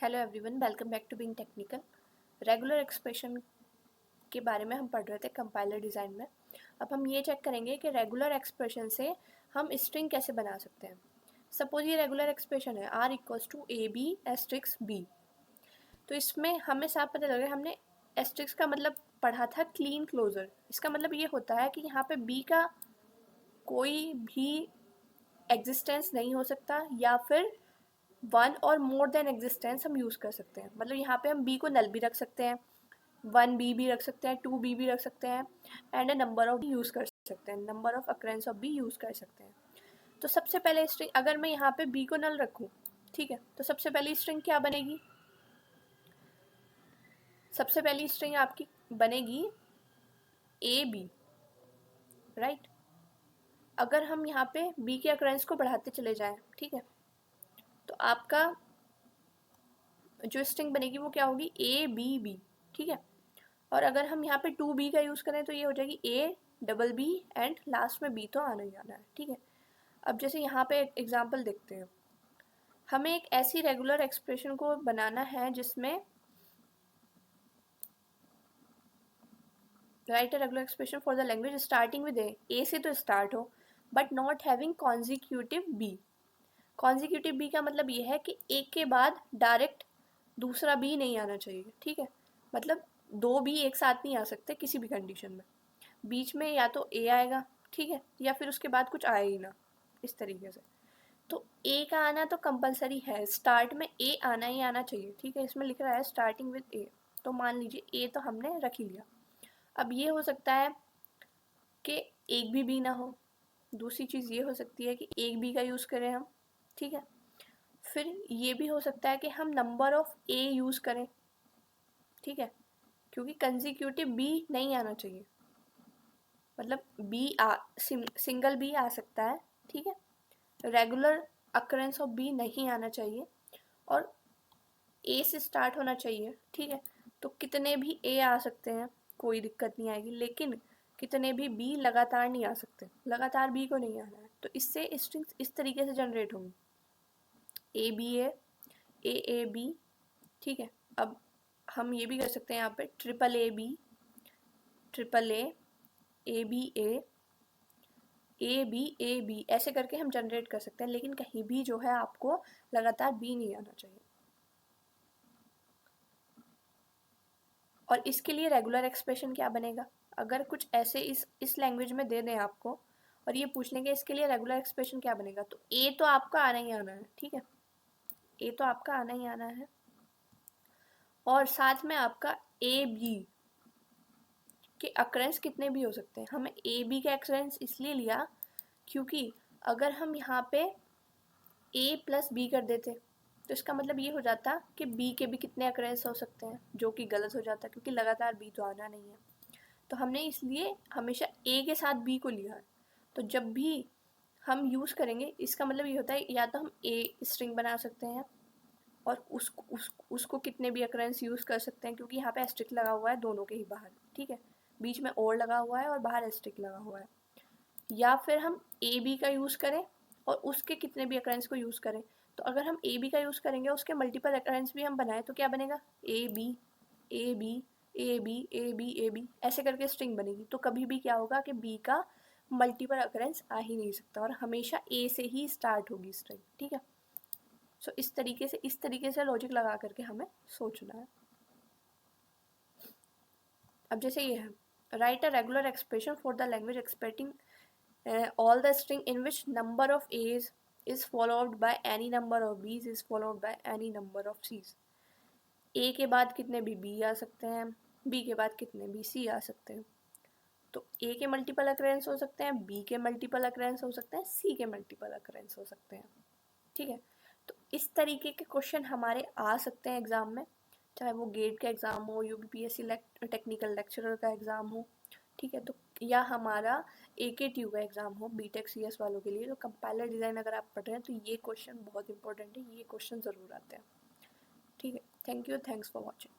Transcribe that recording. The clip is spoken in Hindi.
Hello everyone, welcome back to being technical. Regular expression के बारे में हम पढ़ रहे थे कंपाइलर डिज़ाइन में। अब हम ये चेक करेंगे कि रेगुलर एक्सप्रेशन से हम स्ट्रिंग कैसे बना सकते हैं। सपोज ये रेगुलर एक्सप्रेशन है r equals to A B asterisk B. तो इसमें हमें साफ पता लग रहा है, हमने एस्ट्रिक्स का मतलब पढ़ा था क्लीन क्लोजर। इसका मतलब ये होता है कि यहाँ पे b का कोई भी एग्जिस्टेंस नहीं हो सकता, या फिर वन और मोर देन एग्जिस्टेंस हम यूज़ कर सकते हैं। मतलब यहाँ पे हम b को नल भी रख सकते हैं, 1b भी रख सकते हैं, 2b भी रख सकते हैं, and a number of use कर सकते हैं, number of occurrence of b use कर सकते हैं। तो सबसे पहले स्ट्रिंग, अगर मैं यहाँ पे b को नल रखूँ, ठीक है, तो सबसे पहली स्ट्रिंग क्या बनेगी? सबसे पहली स्ट्रिंग आपकी बनेगी ए बी, राइट। अगर हम यहाँ पे b के अक्रेंस को बढ़ाते चले जाएं, ठीक है, तो आपका जो स्ट्रिंग बनेगी वो क्या होगी? ए बी बी, ठीक है। और अगर हम यहाँ पे 2b का यूज़ करें तो ये हो जाएगी a double B and last में b तो आना ही आना है, ठीक है। अब जैसे यहाँ पे एग्जांपल देखते हैं, हमें एक ऐसी रेगुलर एक्सप्रेशन को बनाना है जिसमें write a regular expression for the language starting with A से तो स्टार्ट हो but not having consecutive B. Consecutive B का मतलब ये है कि एक के बाद डायरेक्ट दूसरा बी नहीं आना चाहिए, ठीक है। मतलब दो बी एक साथ नहीं आ सकते किसी भी कंडीशन में, बीच में या तो ए आएगा, ठीक है, या फिर उसके बाद कुछ आए ही ना, इस तरीके से। तो ए का आना तो कंपलसरी है, स्टार्ट में ए आना ही आना चाहिए, ठीक है। इसमें लिख रहा है स्टार्टिंग विद ए, तो मान लीजिए ए तो हमने रख ही लिया। अब ये हो सकता है कि एक भी बी ना हो, दूसरी चीज़ ये हो सकती है कि एक बी का यूज़ करें हम, ठीक है। फिर ये भी हो सकता है कि हम नंबर ऑफ ए यूज़ करें, ठीक है, क्योंकि कंजिक्यूटिव बी नहीं आना चाहिए। मतलब सिंगल बी आ सकता है, ठीक है, रेगुलर अकरेंस ऑफ बी नहीं आना चाहिए, और ए से स्टार्ट होना चाहिए, ठीक है। तो कितने भी ए आ सकते हैं, कोई दिक्कत नहीं आएगी, लेकिन कितने भी बी लगातार नहीं आ सकते, लगातार बी को नहीं आना है। तो इससे स्ट्रिंग्स इस तरीके से जनरेट होंगी, ए बी ए बी, ठीक है। अब हम ये भी कर सकते हैं यहाँ पे triple A B, triple A B A B ऐसे करके हम जनरेट कर सकते हैं, लेकिन कहीं भी जो है आपको लगातार बी नहीं आना चाहिए। और इसके लिए रेगुलर एक्सप्रेशन क्या बनेगा? अगर कुछ ऐसे इस लैंग्वेज में दे दें आपको और ये पूछ लेंगे इसके लिए रेगुलर एक्सप्रेशन क्या बनेगा, तो ए तो आपका आना ही आना है, ठीक है, ए तो आपका आना ही आना है। और साथ में आपका ए बी के अक्रेंस कितने भी हो सकते हैं। हमें ए बी का अक्रेंस इसलिए लिया क्योंकि अगर हम यहाँ पे ए प्लस बी कर देते तो इसका मतलब ये हो जाता कि बी के भी कितने अक्रेंस हो सकते हैं, जो कि गलत हो जाता क्योंकि लगातार बी तो आना नहीं है। तो हमने इसलिए हमेशा ए के साथ बी को लिया है। तो जब भी हम यूज़ करेंगे इसका मतलब ये होता है, या तो हम ए स्ट्रिंग बना सकते हैं और उसको कितने भी अक्रेंस यूज़ कर सकते हैं, क्योंकि यहाँ पे एस्ट्रिक लगा हुआ है दोनों के ही बाहर, ठीक है, बीच में और लगा हुआ है और बाहर एस्ट्रिक लगा हुआ है। या फिर हम ए बी का यूज़ करें और उसके कितने भी अक्रेंस को यूज़ करें। तो अगर हम ए बी का यूज़ करेंगे उसके मल्टीपल अक्रेंस भी हम बनाएं तो क्या बनेगा? A B A B A B A B A B ऐसे करके स्ट्रिंग बनेगी। तो कभी भी क्या होगा कि बी का मल्टीपल अक्रेंस आ ही नहीं सकता और हमेशा ए से ही स्टार्ट होगी स्ट्रिंग, ठीक है। सो इस तरीके से लॉजिक लगा करके हमें सोचना है। अब जैसे ये है, right a regular expression for the language expecting all the string in which number of a's is followed by any number of b's is followed by any number of c's। a के बाद कितने भी b आ सकते हैं, b के बाद कितने भी c आ सकते हैं। तो a के मल्टीपल अक्रेंस हो सकते हैं, b के मल्टीपल अक्रेंस हो सकते हैं, c के मल्टीपल अक्रेंस हो सकते हैं, ठीक है। तो इस तरीके के क्वेश्चन हमारे आ सकते हैं एग्ज़ाम में, चाहे वो गेट का एग्ज़ाम हो, यूपीपीएससी टेक्निकल लेक्चरर का एग्ज़ाम हो, ठीक है। तो या हमारा AKTU का एग्ज़ाम हो बीटेक CS वालों के लिए, तो कंपाइलर डिज़ाइन अगर आप पढ़ रहे हैं तो ये क्वेश्चन बहुत इंपॉर्टेंट है, ये क्वेश्चन ज़रूर आते हैं, ठीक है। Thank you, thanks for watching.